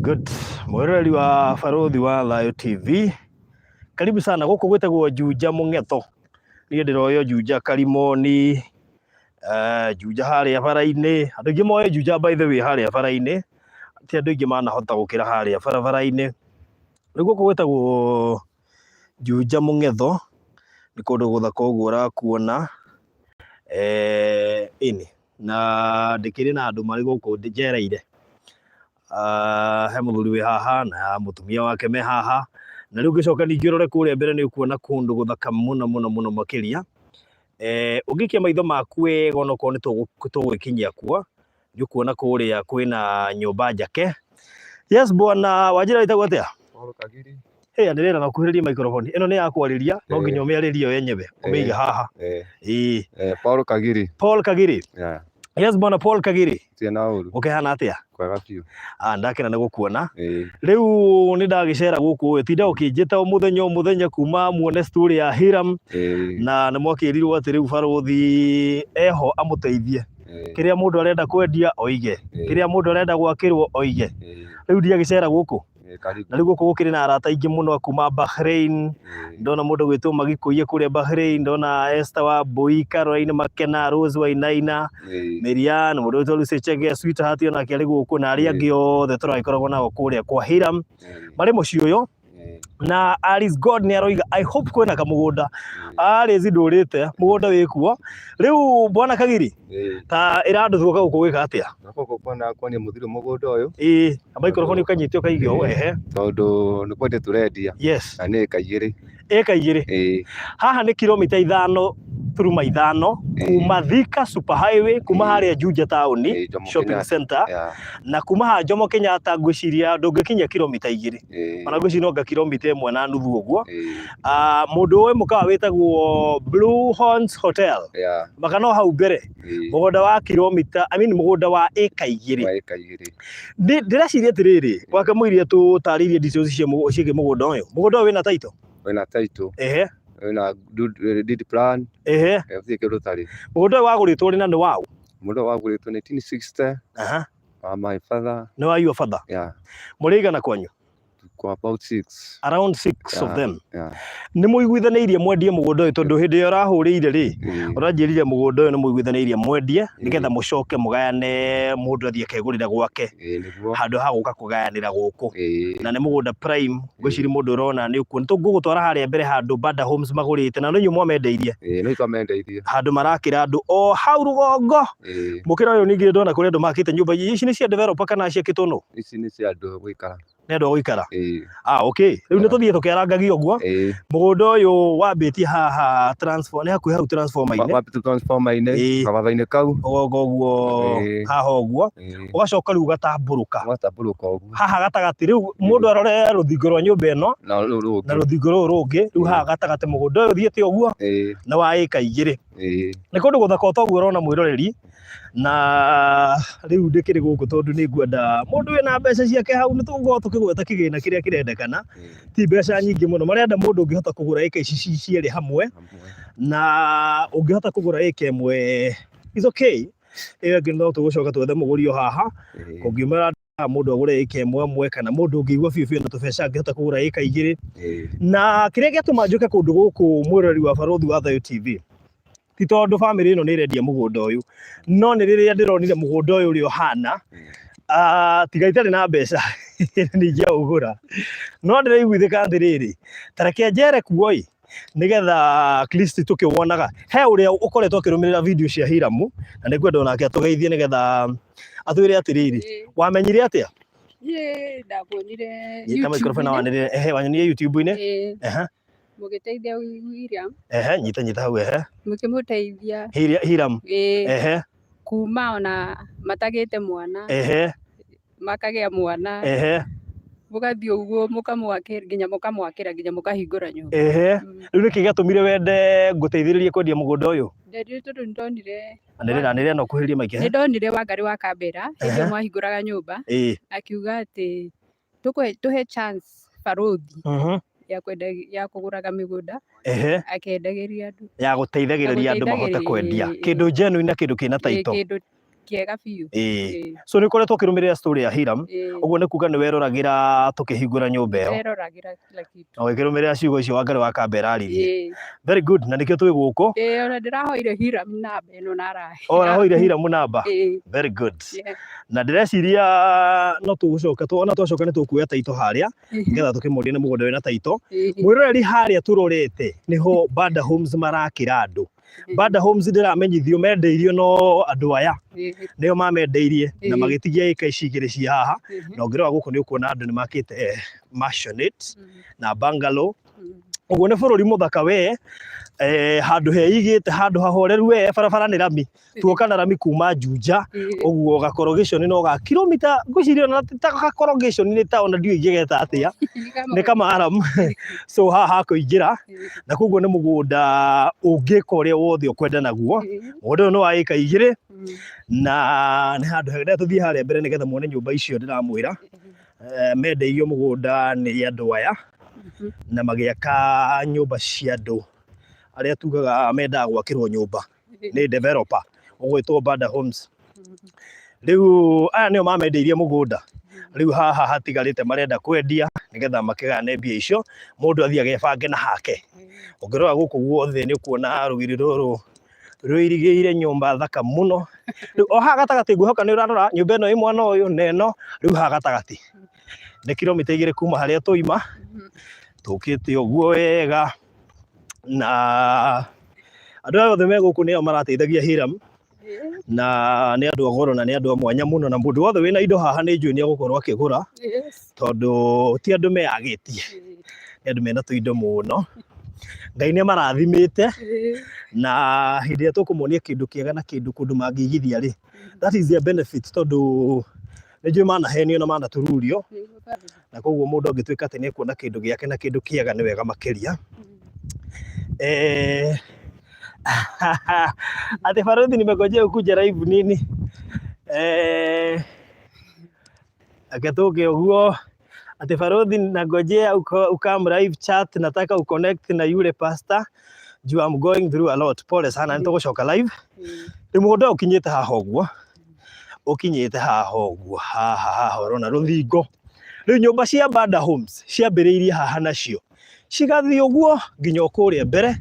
Good. Mwirori wa Barothi wa Thayo TV. Karibu sana guku gwitagwo Juja Mung'etho. Ni ndiroyo Juja Karimoni. Juja haria bara-ini. Andu aingi moe Juja by the way haria bara-ini. Ti andu aingi manahota gukira haria bara-ini. Riu guku gwitagwo Juja Mung'etho. Ni kundu guthaka uguo urakuona. Ini na ndikiri na andu mari guku njereire. He muthuri wi haha na mutumia wake me haha, na riu ngicoka ningi urore kuria mbere ni ukuona kundu guthaka muno makiria. Ungikia maitho maku wega ona ko ni tugwikinyia kuo, ni ukuona kuria kwina nyumba njake. Yes bwana, wajira itagwo atia? Paul Kagiri. Ndirenda nakuhiriria microphone ino ni ya kwariria, no nginya umiaririe yenyewe umeiga haha. Paul Kagiri. Paul Kagiri. Yeah. Yes bwana Paul Kagiri. Tiena uru. Ukihana atia? Kwega biu. Ndakena ni gukuona. Riu ni ndagicera guku tinda ukinjita muthenya kuma muone story ya Hiram na ni mwakirirwo ati riu Barothi eho amuteithie. Kiria mundu arenda kwendia oige, kiria mundu arenda gwakirwo oige. Riu ndiagicera guku. Na riu guku gukiri na arata aingi muno kuma Bahrain. Ndona mundu gwitwo magikuye kuria Bahrain, ndona Esther wa Boi, Caroline Makena, Rose wa Inaina, Miriam, mundu gwitwo Lucy Chege, Sweetheart ona kiari guku na ari angi othe turaikoragwo nao kuria kwa Hiram mari muci uyu. Na Alice God ni aroiga I hope kwena kamugunda Alice ndurite mugunda wikuo. Riu bwana Kagiri ta irandu thuka guku gwika atia? Nako kwana kwani muthiri mugunda uyu microphone ukanyitio kaigio tondu ni kwende turendia. Yes. Na ni eka igiri. Eka igiri. Haha ni kilomita 5 turuma 5 kuma Thika Superhighway kuma haria Juja town shopping center na kuma ha Jomo Kenyatta ngwiciria ndungikinya kilomita 2 ona ngwiciria no kilomita 1 na nuthu uguo. Mundu uyu mukawa witagwo Blue Horns Hotel makano hau mbere mugunda wa kilomita mugunda wa eka igiri. Ndireciria atiriri wakamwirie tutaririe details cia mugunda uyu wina title. Wina title. Na deed plan. Thike rutari. Mugunda waguritwo ri na ni wao. Mugunda waguritwo 1960. My father. No, are you a father? Yeah. Murigana kwanyu? Kwa about 6. Around 6 of them. Ni muiguithaniirie mwendie mugunda uyu tondu hindi ya urahurire ri uranjirire mugunda uyu ni muiguithaniirie mwendie nigetha mucoke mugayane mundu athie kegurira gwake handu ha guka kugayanira guku na ni mugunda prime gwiciri mundu urona ni uku tungugutwara haria mbere handu Bada Homes magurite na nonyu mwamendeirie ni twamendeirie handu marakira andu o hau rugongo mukira uyu ningi ndona kuri andu makite nyumba ici ni cia developer kana cia kitono ici ni cia andu gwikara ni andu gwikara okay riu ni tuthie tukiarangagia uguo mugunda uyu wambitie haha transform ni hakuhi hau transformer-ini wambitie transformer-ini kabatha-ini kau oguo haha uguo ugacoka riu gatamburuka uguo haha gatagati riu mundu arore ruthingo rwa nyumba ino na ruthingo ruru rungi riu haha gatagati mugunda uyu thiete uguo na wa eka igiri ni kundu guthaka utoguo urona mwiroreri na riu ndikiri guku tondu ni ngwenda mundu wina mbeca ciake hau ni tuguo tukigweta kigina kiria kirendekana ti mbeca nyingi muno marenda mundu ungihota kugura eka ici cieri hamwe na ungihota kugura eka imwe is okay no tugucoka twethe muguri o haha kungiumira mundu agure eka imwe kana mundu ungiigua biu na tubeca angihota kugura eka igiri na kiria giatuma njuke kundu guku mwirori wa Barothi wa Thayo TV ti tondu family ino ni irendia mugunda uyu no ni riria ndironire mugunda uyu uri ohana tiga itari na mbeca ningia ugura no ndiraiguithika atiriri tareke njere kuoi nigetha at least tukiwonaga he uria ukoretwo kirumirira video cia Hiram na nigwenda onake atugeithie nigetha atwire atiriri wamenyire atia ndakuonire YouTube microphone wanire wanyonire YouTube-ini mugiteithia William nyita hau mukimuteithia Hiram kuma ona matagite mwana makagia mwana mugathie uguo mukamwakira nginya mukahingura nyumba riu niki giatumire wende nguteithiririe kwendia mugunda uyu ndirire tondu ndonire ndirira no kuhiria maiki ni ndonire Wangari wa Kambera hindi mwahinguraga nyumba akiuga ati tuhe chance Barothi ya kuguraga migunda akendagiria andu ya guteithagiriria andu mahote kwendia kindu genuine na kindu kina title Kiega biũ. So nĩ ũkoretwo ũkĩrũmĩrĩra story ya Hiram, ũguo nĩ kuga nĩ weroragĩra tũkĩhingũra nyũmba ĩyo. Weroragĩra kila kitu. Na ũgĩkĩrũmĩrĩra ciugo icio Wangari wa Kambera aririe. Very good, na nĩkĩo twĩ gũkũ. Ona ndĩrahoire Hiram namba ĩno na arahe. Ũrahoire Hiram namba? Very good. Na ndĩreciria no tũgũcoka, ona twacoka nĩ tũkuoya taito harĩa, nĩgetha tũkĩmũrie nĩ mũgũnda wĩna taito. Mwĩroreri harĩa tũrorete nĩho Banda Homes marakĩra andũ. Banda Homes ndĩramenyithio mendeirio no andũ aya nĩo mamendeirie na magĩtigia ĩka ici igĩrĩ cia haha, na ũngĩrora gũkũ nĩ ũkuona andũ nĩ makĩte mansionette na bungalow. Ũguo nĩ bũrũri mũthaka we, handũ heigĩte, handũ hahoreru we, barabara nĩ rami, tuoka na rami kuma Juja, ũguo gakorogation no ga kilomita ngwĩciria ona ta gakorogation nĩ ta ona ndiũĩ ingĩgeta atĩa, nĩ kama aram. So haha kũingĩra na koguo nĩ mũgũnda ũngĩka ũrĩa wothe ũkwenda naguo. Mũgũnda ũyũ nĩ wa ĩka igĩrĩ na nĩ handũ hega tũthiĩ harĩa mbere nĩgetha muone nyũmba icio ndĩramwĩra. Mendeirio mũgũnda nĩ andũ aya na magĩaka nyũmba cia andũ arĩa tugaga mendaga gwakĩrwo nyũmba nĩ developer ũgwĩtwo Banda Homes. Rĩu aya nĩo mamendeirie mũgũnda, rĩu haha hatigarĩte marenda kwendia nĩgetha makĩgane mbia icio, mũndũ athiĩ agebange na hake. Ũngĩrora gũkũ guothe nĩ ũkuona rũgiri rũrũ rũirigĩire nyũmba thaka mũno. Rĩu o haha gatagatĩ ngwĩhoka nĩ ũrarora nyũmba ĩno ĩ mwena ũyũ na ĩno, rĩu haha gatagatĩ nĩ kilomita 2 kuma harĩa tũima, tũkĩte ũguo wega na andũ aya othe me gũkũ nĩo marateithagia Hiram na nĩ andũ agoro na nĩ andũ a mwanya mũno, na mũndũ wothe wĩna indo haha nĩ njũĩ nĩ agũkorwo akĩgũra tondũ ti andũ meagĩtie, nĩ andũ mena tũindo mũno. Ngai nĩ marathimĩte na hĩndĩ ĩrĩa tũkũmonia kĩndũ kĩega na kĩndũ kũndũ mangĩigithia rĩ, that is their benefit, tondũ nĩ njũĩ manahenio na manatururio, na koguo mũndũ angĩtuĩka atĩ nĩ ekuona kĩndũ gĩake na kĩndũ kĩega nĩ wega makĩria. Ati Farodhi nimegojea ukuja live nini? Akatoke huo. Ati Farodhi nagojea ukam live chat, nataka uconnect na yule pastor. Juu I'm going through a lot. Pole sana nitogũcoka live. Mũgũnda ũkinyĩte haha ũguo. Ũkinyĩte haha ũguo. Haha ũrona rũthingo. Rĩu nyũmba cia Banda Homes ciambĩrĩirie haha nacio. Cigathiĩ ũguo nginya kũrĩa mbere.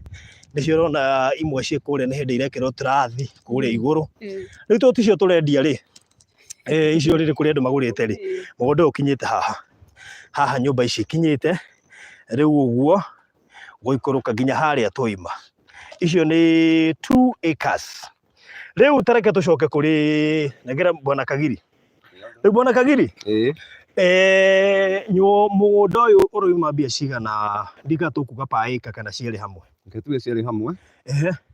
Nĩcio ũrona imwe ciĩ kũrĩa nĩ hĩndĩ irekĩrwo turathi kũrĩa igũrũ. Rĩu tũticio tũrendia rĩ, icio rĩrĩ kũrĩa andũ magũrĩte rĩ, mũgũnda ũkinyĩte haha. Haha nyũmba ici ikinyĩte, rĩu ũguo gũikũrũka nginya harĩa tũima. Icio nĩ 2 acres. Rĩu tareke tũcoke kũrĩ negera Bwana Kagiri. Rĩu Bwana Kagiri, mũgũnda ũyũ ũroima mbia cigana, ndika tũkuga pa acre kana ciĩrĩ hamwe? Ngetuge ciĩrĩ hamwe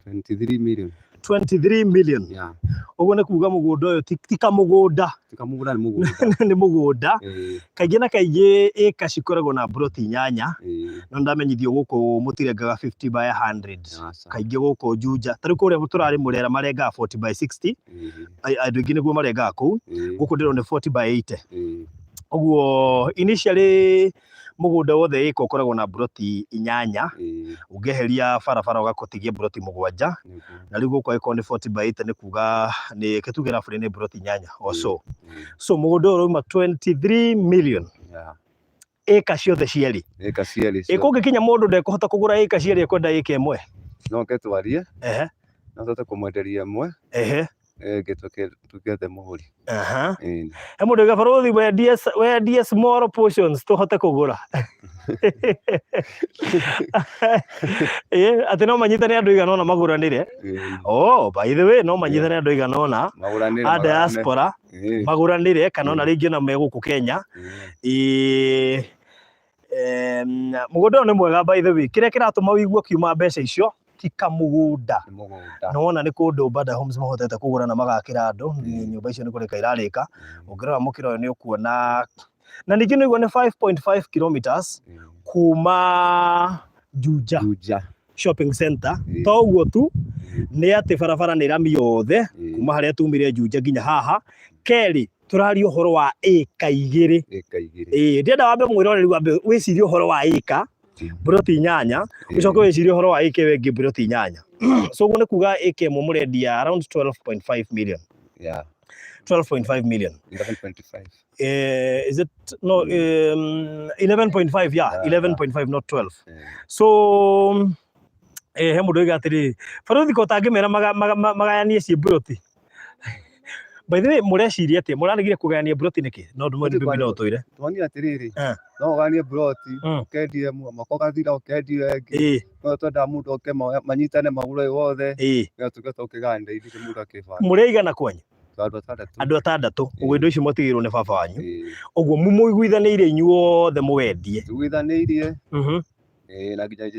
23 million. 23 million. Ũguo nĩ kuga mũgũnda ũyũ ti kamũgũnda. Ti kamũgũnda, nĩ mũgũnda. Nĩ mũgũnda. Kaingĩ na kaingĩ ĩka cikoragwo na broti 8, no ndamenyithio gũkũ mũtirengaga 50 by 100. Kaingĩ gũkũ Juja, tarĩu kũrĩa tũrarĩ Mũrera marengaga 40 by 60. Andũ aingĩ nĩguo marengaga kũu. Gũkũ ndĩrona nĩ 40 by 80. Ũguo initially mũgũnda wothe ĩka ũkoragwo na broti 8, ũngĩeheria barabara ũgakũtigia broti 7, na rĩu gũkũ ĩkorwo nĩ 40 by 80 nĩ kuga nĩ ketugera bũrĩ nĩ broti 8 also. So mũgũnda ũyũ ũrauma 23 million. Ĩka ciothe cierĩ. Ĩka cierĩ. Kũngĩkinya mũndũ ndekũhota kũgũra ĩka cierĩ ekwenda ĩka ĩmwe, no ketwarie, no tũte kũmwenderia ĩmwe, tukethe mũgũri. He mũndũ ũgĩa Farodhi wendie small portions tũhote kũgũra. Atĩ no manyitane andũ igana ũna magũranĩre. By the way, no manyitane andũ igana ũna a diaspora magũranĩre, kana ona rĩngĩ na megũkũ Kenya. Mũgũnda ũyũ nĩ mwega by the way, kĩrĩa kĩratũma wĩigue kiuma mbeca icio ti kamũgũnda. No wona nĩ kũndũ Banda Homes mahotete kũgũra na magakĩra andũ, nyũmba icio nĩ kũrĩka irarĩka. Ũngĩrora mũkĩra ũyũ nĩ ũkuona, na ningĩ nĩguo nĩ 5.5 kilometers kuma Juja shopping center. To ũguo tu, nĩ atĩ barabara nĩ rami yothe kuma harĩa tumire Juja nginya haha. Kerĩ, tũraria ũhoro wa ĩka igĩrĩ. Ndienda wambe mwĩroreri wambe wĩcirie ũhoro wa ĩka broti 8, ũcoke wĩcirie ũhoro wa ĩka ĩngĩ broti 8. So ũguo nĩ kuga ĩka ĩmwe mũrendia around 12.5 million. 12.5 million. 11.5. Is it no 11.5? Yeah, 11.5, not 12. So he mundu igatiri baruthi ko tangimera magayanie ci broti. By the way, mureciria atia muranigire kugayania broti niki? No ndumwe ndimbi no toire. Twani atiriri. No ganie broti, ukendie makoga thira ukendie wengi. No twenda mundu oke manyitane magure wothe. Tugeto ukiganda ithi mundu akifa. Mureigana kwanyu? Andu atandatu. Uguo indo icio mutigirwo ni baba wanyu. Uguo muiguithaniire inyuothe muwendie. Tuiguithaniirie. Na nginya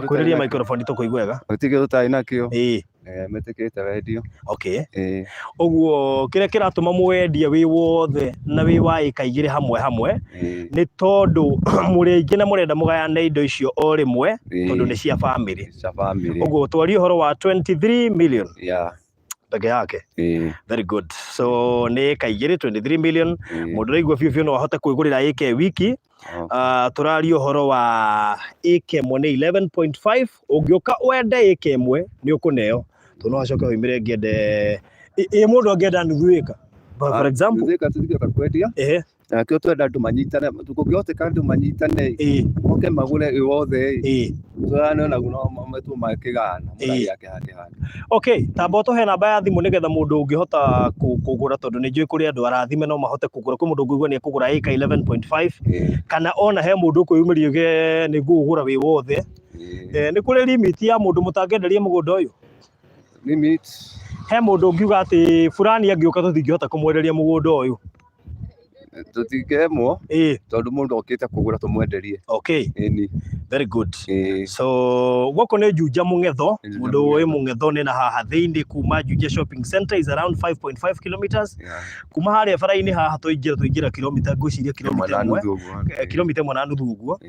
kuriria microphone tukuigua wega. Utige utai nakio. Metekete wendio. Okay. Uguo kire kiratuma muwendie wi wothe na wi wa ika igire hamwe ni tondu muringi na murenda mugayane indo icio o rimwe tondu ni cia family. Uguo twari uhoro wa 23 million. Peke yake. Very good. So ni ika igire 23 million. Mundu raigua biu no ahote kwigurira ika wiki. Turari uhoro wa ika imwe ni 11.5. Ungioka wende ika imwe ni ukuneo. Tono acoka wimire ngende mundu angenda nuthu ika. For example, nuthu ika tuthika kwendia. Nakio twenda andu manyitane, tukungihoteka andu manyitane. Oke magure wothe. Turane na guno mametu makigana. Murai yake hake. Okay, tambo to he namba ya thimu nigetha mundu ungihota kugura tondu ni njui kuri andu arathime no mahote kugura ku mundu ungigwa ni kugura ika 11.5 kana ona he mundu kuyumirio ge ni ngugura wi wothe. Ni kuri limit ya mundu mutangenderia mugunda uyu. Limit. He mundu ngiuga ati fulani angioka tutingihota kumwenderia mugunda uyu. Tutikemo tondu mundu okite kugura tumwenderie. Okay. Very good. So wako ne Juja Mung'etho, mundu we Mung'etho ni na haha thiini kuma Juja shopping center is around 5.5 kilometers. Kuma haria bara-ini haha tuingira kilomita nguciria kilomita 1 na nuthu uguo.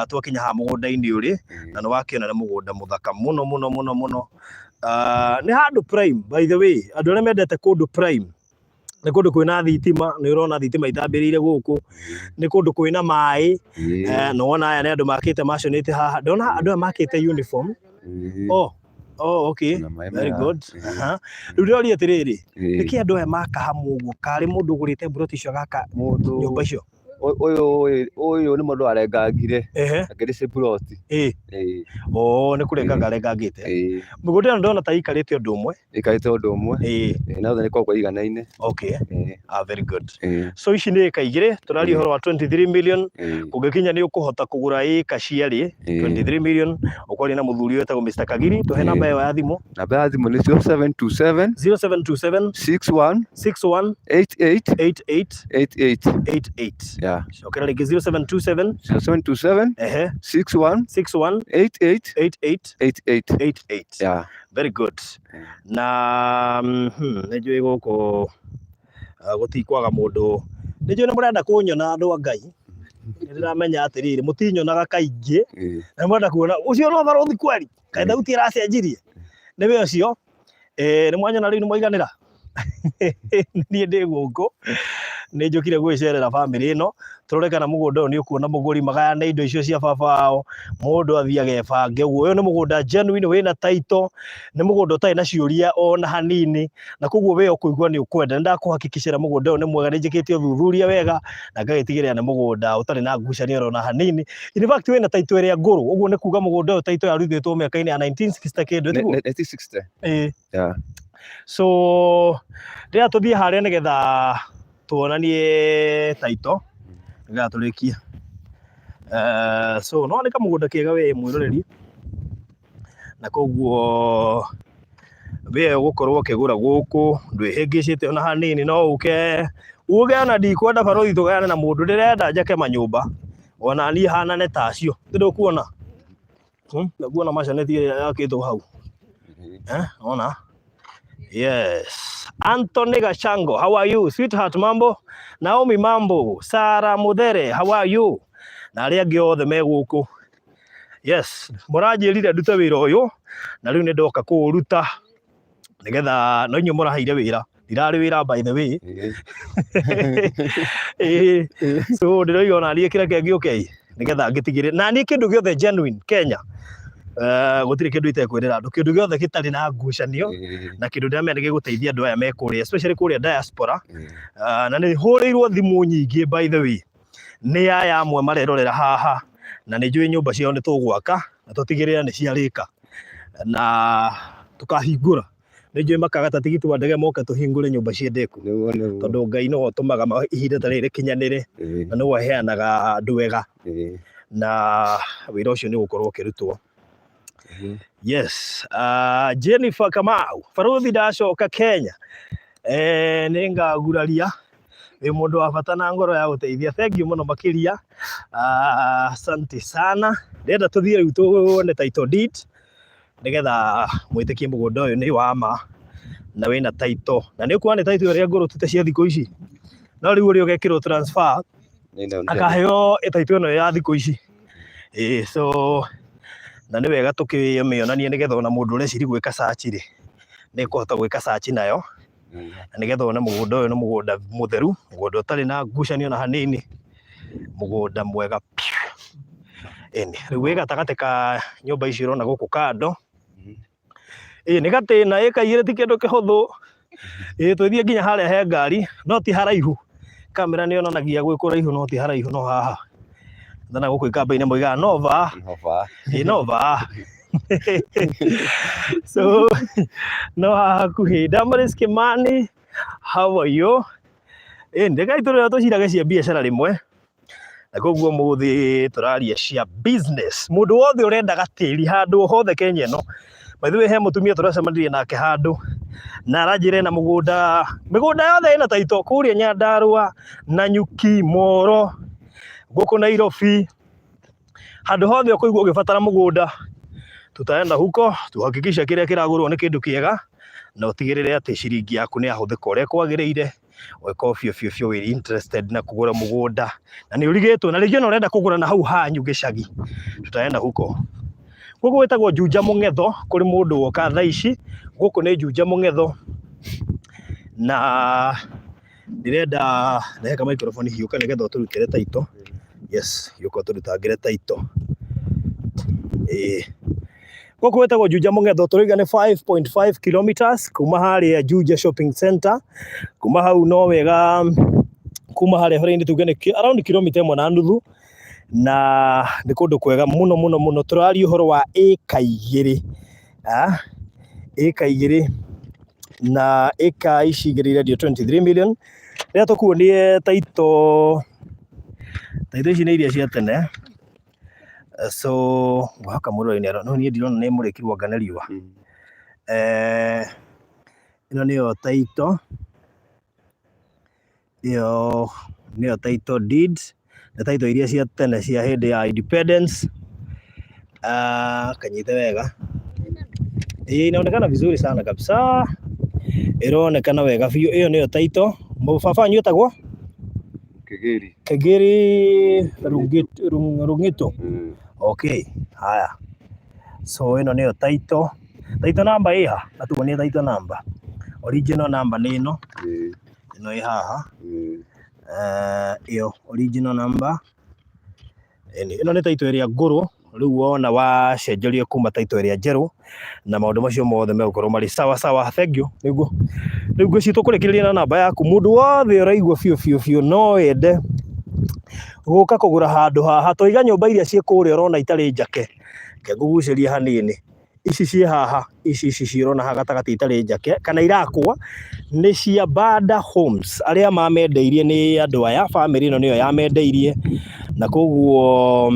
Twakinya ha mugunda-ini uri na ni wakiona ni mugunda muthaka muno. Ni handu prime, by the way. Andu aria mendete kundu prime ni kundu kwina thitima, ni urona thitima itambirire guku, ni kundu kwina mai. No wona aya ni andu makite macionite haha. Ndona andu makite uniform. Okay. Very good. Riu ndori atiriri, niki andu aya maka hamu uguo kari mundu ugurite broti icio gaka nyumba icio. Uyu ni mundu arengangire akirice broti. Ni kurenga arengangite. Mugunda ndona ta ikarite undu umwe. Na othe ni kwa iganaine. Okay. Very good. So ici ni ika igire turari horo wa 23 million. Kungikinya ni ukuhota kugura ika ciari 23 million. Ukwari na muthuri wetagwo Mr. Kagiri. Tuhe namba ya thimu. Namba ya thimu ni 0727 61 88. Okay, like 0727 61 88. Very good. Na nejwe guko gutikwaga mundu nejwe na murenda kunyona andu a Ngai ndiramenya atiriri mutinyonaga kaingi na murenda kuona ucio no baruthi kweli kai thauti iracenjirie niwe ucio ni mwanyona riu ni mwiganira ni ndi guko ni njukire gwicerera family ino turorekana mugunda uyu ni ukuona muguri magayane indo icio cia baba wao mundu athia gebange uyu ni mugunda genuine wina title ni mugunda utai na ciuria ona hanini na koguo we ukuigwa ni ukwenda ndakuhakikishira mugunda uyu ni mwega ni njikite uthuthuria wega na ngagitigirira ni mugunda utari na ngucanio ona hanini. In fact wina title iria nguru uguo ni kuga mugunda uyu title yaruthetwo miaka-ini ya 1960 kindu tiguo 1960. So ria tuthie haria nigetha tuonanie title nigetha turikia. So no ni kamugunda kiega we mwiroreri na koguo we gukorwo ukigura guku ndwihingicite ona hanini no uge na ndikwenda barothi tugayane na mundu ndirenda njake manyumba ona ni hanane tacio ndukuona naguona macaneti yakitwo hau ona. Yes. Anthony Gashango, how are you? Sweetheart, mambo? Naomi, mambo? Sarah Mudere, how are you? Na aria angi othe me guku. Yes, muranjirire ndute wira uyu na riu ni ndoka kuuruta nigetha no inyu murahaire wira ndirari wira by the way. So ndiroiga ona rie kira kengi okay nigetha ngitigire na ni kindu giothe genuine Kenya gutire kindu itekwirira andu kindu giothe gitari na ngucanio na kindu ndamenya giguteithia andu aya mekuria especially kuria diaspora na ni huriirwo thimu nyingi by the way ni aya amwe marerorera haha na ni njui nyumba ciao ni tugwaka na tutigirira ni ciarika na tukahingura ni njui makagata tigiti wa ndege moke tuhingure nyumba ciendeku tondu Ngai no otumaga ihinda ta riri kinyanire na no aheanaga andu wega na wira ucio ni gukorwo ukirutwo. Yes, Jennifer Kamau, Faruthi ndacoka Kenya. Ni ngaguraria wi mundu wa bata na ngoro ya guteithia. Thank you muno makiria. Asante sana. Ndenda tuthie riu tuone title deed nigetha mwitikie mugunda uyu ni wa ma na wina title na ni kuona title iria ngoro tute cia thiko ici no riu uri ugekirwo transfer akaheo title no ya thiko ici so na ni wega tukimionanie nigetha ona mundu ureciri gwika search ri ni kuhota gwika search nayo na nigetha ona mugunda uyu ni mugunda mutheru mugunda utari na ngucanio na hanini mugunda mwega riu wi gatagati ka nyumba ici urona guku kando ni gatina ikaire ti kindu kihuthu twithie nginya haria he ngari no ti haraihu kamera ni onanagia gwi kuraihu no ti haraihu no haha thana guku ikamba-ini moigaga nova nova so no hakuhi Damaris Kimani, how are you? Ndega iturira tuciraga cia biacara rimwe na koguo muthi turaria cia business mundu wothe urenda gatiri handu hothe Kenya no by the way he mutumia turacemanirie nake handu na aranjire na migunda yothe ina taito kuria Nyandarua Nanyuki Moro guku Nairobi handu hothe ukuigua ugibatara mugunda tutaenda huko tuhakikisha kiria kiragurwo ni kindu kiega na utigirire ati ciringi yaku ni ahuthika uria kwagiriire weko fio we interested na kugura mugunda na ni urigitwo na rĩngĩ urenda kugura na hau hanyu gicagi tutaenda huko guku wetagwo Juja Mung'etho kuri mundu woka thaa ici guku ni Juja Mung'etho na ndirenda ndeka microphone hiuka nigetha turutire taito yes yuko turutangire taito guku wetagwo Juja Mung'etho turiga ni 5.5 kilometers kuma haria Juja shopping center kuma hau no wega kuma haria hore-ini tuge ni around kilomita 1.5 na ni kundu kwega muno turari uhoro wa eka 2 eka 2 na eka ici igiriredio 23 million ria tukuonie taito ici ni iria cia tene so waka muroi-ini no ni ndirona ni murikirwo ngana riua ino niyo taito iyo niyo title deeds na title iria cia tene cia hindi ya independence kanyite wega inaonekana vizuri sana kabisa ironekana wega biũ iyo niyo title baba nyetagwo Kegeri Rungito okay haya so ino niyo title number iha atuonie title number original number ni ino ino ihaha iyo original number ino ni title iria nguru riu wona wacenjerio kuma title iria njeru na maundu macio mothe megukorwo mari sawa thank you niguo riu ngwiciria tukurekereria na namba yaku mundu wothe uraigua biũ no ende guka kugura handu haha toiga nyumba iria cie kuria urona itari njake ke nguguceria hanini ici cie haha ici cirona haha gatagati itari njake kana irakwa ni cia Bada Homes aria mamendeirie ni andu aya family ino niyo yamendeirie na koguo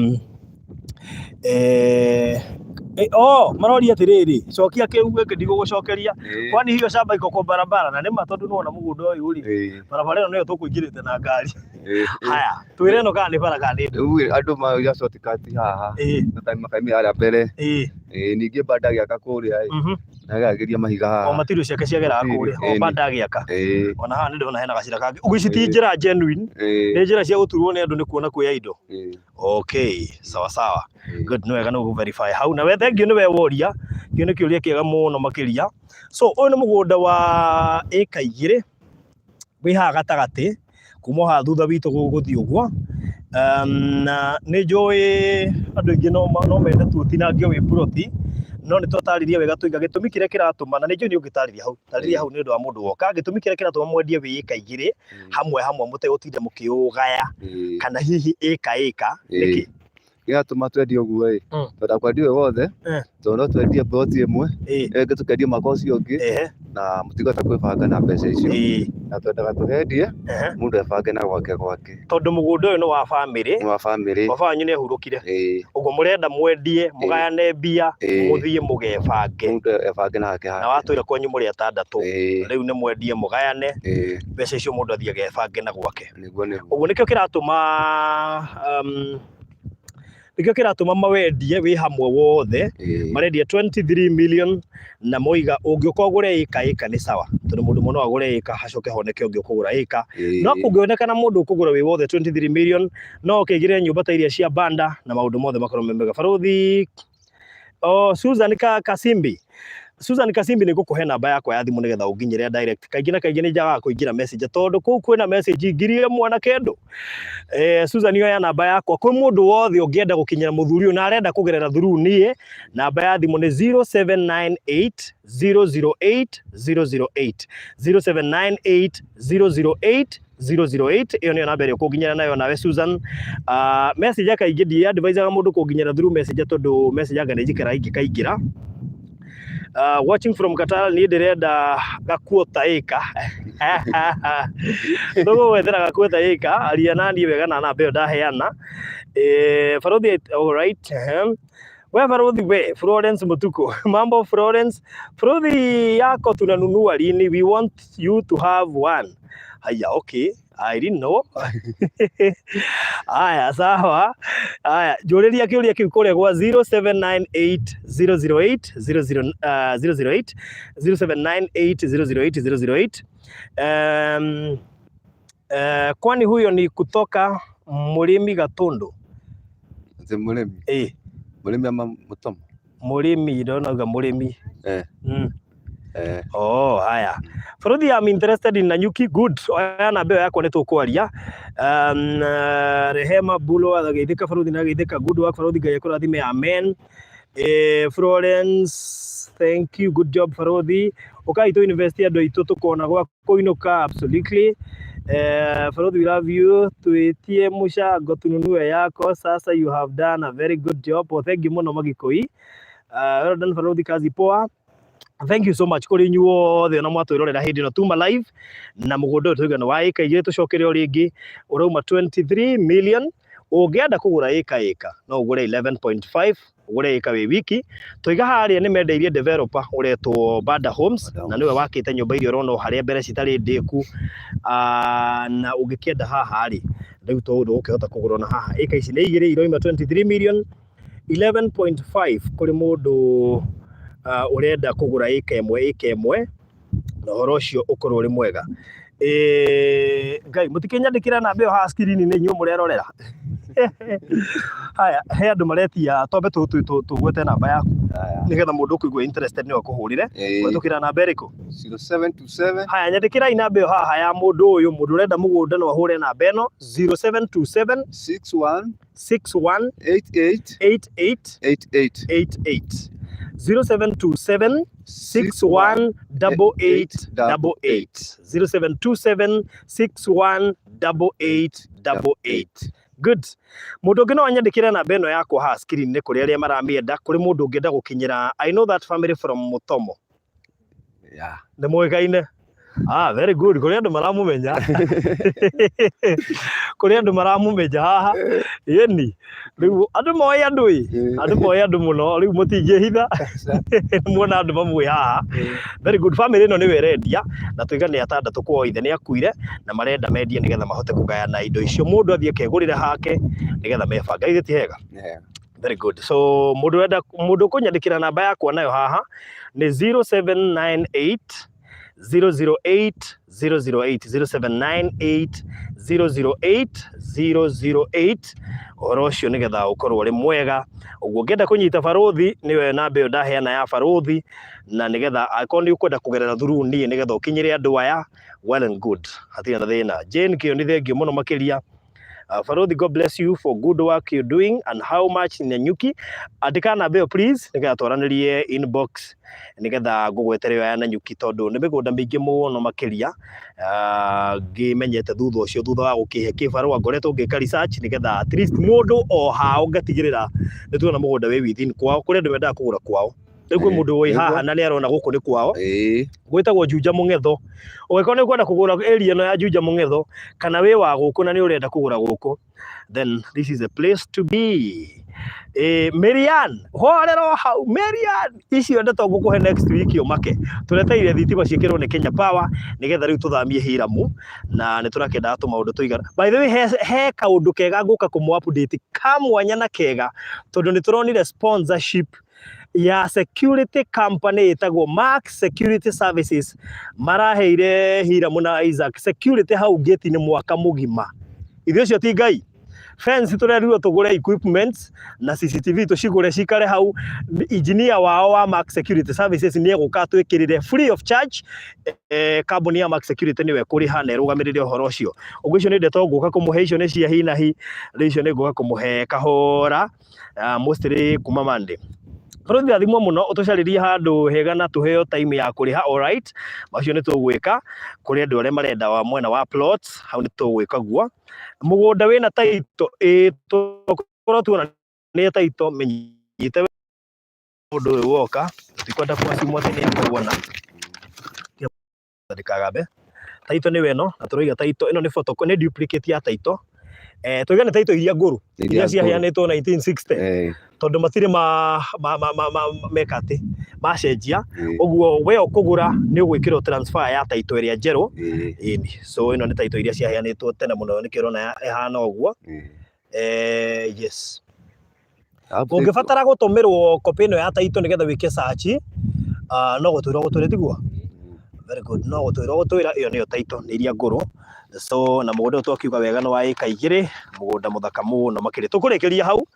marori atiriri cokia kiugue ndigũgũcokeria kwani hiyo shamba iko kwa barabara na nima tondu nuona mugunda uyu ri barabara ino niyo tukuingirite na ngari haya twire no kana ni baraka ni riu andu ma shortcut haha na time makaimi aria mbere ningi Bada giaka kuria na gagiria mahiga haha matirio ciake ciageraga kuria Bada giaka ona haha ni ndona hena gacira kangi ugiciti njira genuine ni njira cia guturwo ni andu ni kuona kuya indo okay sawa good no wega no verify hau na we thank you ni we woria kio ni kiuria kiega muno makiria so uyu ni mugunda wa eka 2 wi haha gatagati kuma haha thutha witu guguthii uguo na nĩ njũĩ andũ aingĩ no mende tũtinangie wĩ ploti, no nĩ twatarĩria wega tũiga gĩtũmi kĩrĩa kĩratũma, na nĩ njũĩ nĩ ũngĩtarĩria hau nĩ ũndũ wa mũndũ woka, gĩtũmi kĩrĩa kĩratũma mwendie wĩ ĩka igĩrĩ hamwe mũtegũtinda mũkĩũgaya kana hihi ĩka nĩkĩ? Gĩatũma twendie ũguo ĩ, twenda kwendia wothe, tondũ no twendie ploti ĩmwe, ĩngĩ tũkendia mwaka ũcio ũngĩ, na mũtigũhota kwĩbanga na mbeca icio, na twendaga tũgendie mũndũ ebange na gwake, tondũ mũgũnda ũyũ nĩ wa bamĩrĩ, baba wanyu nĩ ahurũkire, ũguo mũrenda mwendie mũgayane mbia mũthiĩ mũgebange, mũndũ ebange na hake, na watũire kwanyu mũrĩ atandatũ, rĩu nĩ mwendie mũgayane mbeca icio mũndũ athiĩ agebange na gwake. Ũguo nĩkĩo kĩratũma mawendie wĩ hamwe wothe, marendia 23 million na moiga ũngĩũka ũgũre ĩka nĩ sawa, tondũ mũndũ mũno agũre ĩka hacoke honeke ũngĩ ũkũgũra ĩka, no kũngĩonekana mũndũ ũkũgũra wĩ wothe 23 million no ũkĩigĩre nyũmba ta iria cia banda na maũndũ mothe makorwo me mega. Barothi Susan Kasimbi nĩ ngũkũhe namba yakwa ya thimũ nĩgetha ũnginyĩre direct. Kaingĩ na kaingĩ nĩ njagaga kũingĩra message tondũ kũu kwĩna message ngiri ĩmwe na kĩndũ. Susan yoya namba yakwa, kwĩ mũndũ wothe ũngĩenda gũkinyĩra mũthuri ũyũ na arenda kũgerera through niĩ, namba ya thimũ nĩ 0798 008 008 0798 008 008. Iyo niyo namba ĩrĩa ũkũnginyĩra nayo nawe Susan. Message kaingĩ ndi advisaga mũndũ kũnginyĩra through message tondũ message anga nĩ njikara ingĩkaingĩra. Watching from Qatar, niĩ ndĩrenda gakuota ĩka. Ndũgwethera gakuota ĩka, aria naniĩ wega na namba ĩyo ndaheana. Barothi, all right. We Barothi, we Florence Mutuku. Mambo Florence. Barothi yako tunanunua lini? We want you to have one. Haya, okay. I didn't know. Aya, sawa. Aya, njũrĩria kĩũria kĩu kũrĩa gwa 0798 008 008 0798 008 kwani huyo ni kutoka Murimi Gatundu? Murimi? Murimi ama Mutomo? Murimi, ndonauga Murimi. Oh, haya. Barothi, I'm interested in Nanyuki. Good. Oya namba ĩyo yakwa nĩ tũkwaria. Rehema Bulo agaithĩka, Barothi na agaithĩka. Good work Barothi, Ngai akũrathime, amen. Florence, thank you, good job Barothi. Ukai tu invest andũ aitũ tũkona gwa kũinũka, absolutely. Barothi, we love you. Tuitie mũcango tununue yako. Sasa you have done a very good job. Thank you mũno Magikũi. Well done Barothi, kazi poa. Thank you so much kuri nyuothe na mwatwirorera hindi no tuma live na mugondo tugana wa ĩka igĩrĩ tucokere o rĩngĩ ũrauma 23 million. Ũngĩenda kũgũra ĩka no ũgũre 11.5, ũgũre ĩka wĩ wiki. Tũiga harĩa nĩ mendeirie developer ũretwo Banda Homes na niwe wakĩte nyũmba iria ũrona harĩa mbere citarĩ ndĩku, na ũngĩkĩenda haha rĩ rĩu tondũ ũkĩhota kũgũra na haha ĩka ici nĩ igĩrĩ iroima 23 million 11.5 kuri mũndũ urenda kugura ĩka ĩmwe na horo ũcio ũkorwo ũrĩ mwega. Ngai mũtikinyandĩkĩra namba ĩyo haha screen-inĩ inyuĩ mũrerorera. Haya, he andũ maretia twambe tũgwete namba yaku nĩgetha mũndũ ũkũigua interested nĩ akũhũrĩre. Gwetũkĩra namba ĩrĩkũ? 0727. Haya, nyandĩkĩrai namba ĩyo haha ya mũndũ ũyũ, mũndũ ũrenda mũgũnda no ahũre namba ĩno 0727 61 88 0727 61 88 0727 61 88. Good. Mũndũ ũngĩ no anyandĩkĩre namba ĩno yakwa haha screen-inĩ kũrĩ arĩa maramĩenda, kũrĩ mũndũ ũngĩenda gũkinyĩra. I know that family from Mutomo. Yeah. Nĩ mũĩkaine? Very good. Kũrĩ andũ maramũmenya. Kũrĩ andũ maramũmenya haha. Yeni. Rĩu andũ moĩ andũ mũno, rĩu mũtingĩhitha. Muona andũ mamwe haha. Very good. Family ĩno nĩwe ĩrendia na tũiga nĩ atandatũ kwa ithe nĩ akuire na marenda mendie nĩgetha mahote kũgayana indo icio. Mũndũ athiĩ akegũrĩre hake nĩgetha mebanga. Githĩ ti hega? Very good. So mũndũ ũkũnyandĩkĩra namba yakwa nayo haha nĩ 0798 008 008 0798 008 008. Ũhoro ũcio nĩgetha ũkorwo ũrĩ mwega. Ũguo ũngĩenda kũnyita Barothi nĩwe namba ĩyo ndaheana ya Barothi, na nĩgetha akorwo nĩ ũkwenda kũgerera through niĩ nĩgetha ũkinyĩre andũ aya, well and good, hatirĩ na thĩna. Jane Kĩo nĩ thengiũ mũno makĩria. Farodhi, God bless you for good work you're doing and how much in Nanyuki. Andika namba ĩyo please nigetha twaranĩrie inbox nigetha ngũgwetere ya Nanyuki tondu nĩ mĩgũnda mĩingĩ mũno makĩria ngĩmenyete thutha ũcio thutha wa gũkĩhe kĩbarũa ngoretwo ngĩka research nigetha at least mũndũ o hao ngatigĩrĩra nĩ tuona mũgũnda wĩ within kwao kũrĩa andũ mendaga kũgũra kwao. Rĩu kwĩ mũndũ wĩ haha na nĩ arona gũkũ nĩ kwao gwĩtagwo Juja Mung'etho. Ũngĩkorwo nĩ ũkwenda kũgũra area ĩno ya Juja Mung'etho kana wĩ wa gũkũ na nĩ ũrenda kũgũra gũkũ, then this is a place to be. Marian, horero hau Marian, icio ndeto ngũkũhe next week umake tureteire thitima ciĩkĩrwo nĩ Kenya Power nigetha rĩu tũthamie Hiramu na nĩ tũrakĩenda tũmaũndũ tũigana. By the way, he kaũndũ kega ngũka kũmũ update kamwanya na kega tondũ nĩ tũronire sponsorship ya security company itagwo Mark Security Services maraheire Hiramu na Isaac security hau gate ni mwaka mũgima. Ithuĩ cio ti Ngai. Fence tũrerirwo tũgũre equipments na CCTV tũcigũre cikare hau. Engineer wao wa Mark Security Services nĩ egũka twĩkĩrĩre free of charge. Kambuni ya Mark Security nĩwe kũrĩha na ĩrũgamĩrĩre ũhoro ũcio. Ũguo icio nĩ ndeto ngũka kũmũhe, icio nĩ cia hi na hi, icio nĩ ngũka kũmũhe kahora mostly kuma Monday. Farodhi athimwo mũno ũtũcarĩrie handũ hega na tũheo time ya kũrĩha. Alright, macio nĩ tũgwĩka kũrĩ andũ arĩa marenda wa mwena wa plots, hau nĩ tũgwĩka guo. Mũgũnda wĩna taito tũkorwo tuona nĩ taito menyite mũndũ ũyũ woka tũtikwenda kwacimwo atĩ nĩ akuona ndikagambe. Taito nĩ weno na tũroiga taito ĩno nĩ photo nĩ duplicate ya taito. Tũiga nĩ taito iria ngũrũ iria ciaheanĩtwo 1960 tondu matire mekate macenjia. Ũguo we ũkũgũra nĩ ũgwĩkĩrwo transfer ya taito ĩrĩa njerũ. So ĩno nĩ taito iria ciaheanĩtwo tene mũno nĩ kĩrona ĩhana ũguo. Yes, ũngĩbatara gũtũmĩrwo copy ĩno ya taito nĩgetha wĩke search no gũtwĩra tiguo. Very good, no gũtwĩra ĩyo nĩyo taito nĩ iria ngũrũ. So na mũgũnda ũyũ twakiuga wega nĩ wa ĩka 2, mũgũnda mũthaka mũno makĩria. Tũkũrĩkĩria hau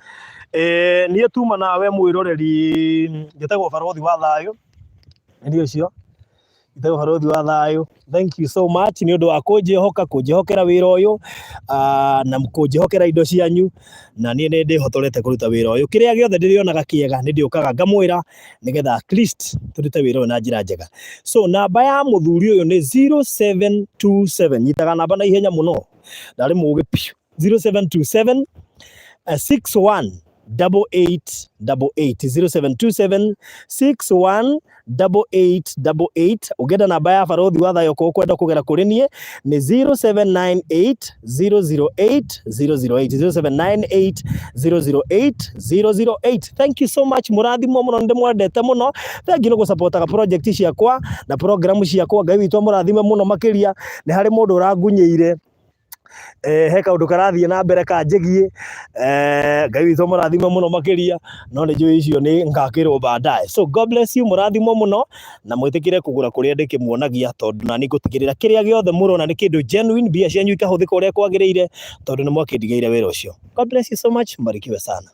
niĩ tuma nawe mwĩroreri njĩtagwo Farodhi wa thayũ. Nĩ ũcio njĩtagwo Farodhi wa thayũ. Thank you so much nĩ ũndũ wa kũnjĩhokera wĩra ũyũ na kũnjĩhokera indo cianyu, na niĩ nĩ ndĩhotorete kũruta wĩra ũyũ. Kĩrĩa gĩothe ndĩrĩonaga kĩega nĩ ndĩũkaga ngamwĩra nĩgetha at least tũrute wĩra ũyũ na njĩra njega. So namba ya mũthuri ũyũ nĩ 0727. Nyitaga namba na ihenya mũno ndarĩ mũgĩ piũ. 0727 61 8888 0727 61 8888. Ugenda namba ya Farodhi wa thayũ ko kwenda kugera kuri nie ni 0798 008 008 0798 008 008. Thank you so much murathimo muno ndimwendete muno. Thank you no gũsupportaga project ciakwa na program ciakwa. Ngai witũ mũrathime muno makĩria. Nĩ harĩ mũndũ ũrangunyĩire he kaũndũ karathiĩ na mbere kanjĩgie. Ngai witũ mũrathime muno makĩria, no nĩ njũĩ icio nĩ ngakĩrwo baadaye. So God bless you, mũrathimo muno na mwĩtĩkĩre kũgũra kũrĩa ndĩkĩmuonagia tondũ na nĩ ngũtigĩrĩra kĩrĩa gĩothe mũrona nĩ kĩndũ genuine, mbia cianyu ikahũthĩka ũrĩa kwagĩrĩire tondũ nĩ mwakĩndigĩire wĩra ũcio. God bless you so much, mbarikiwe sana.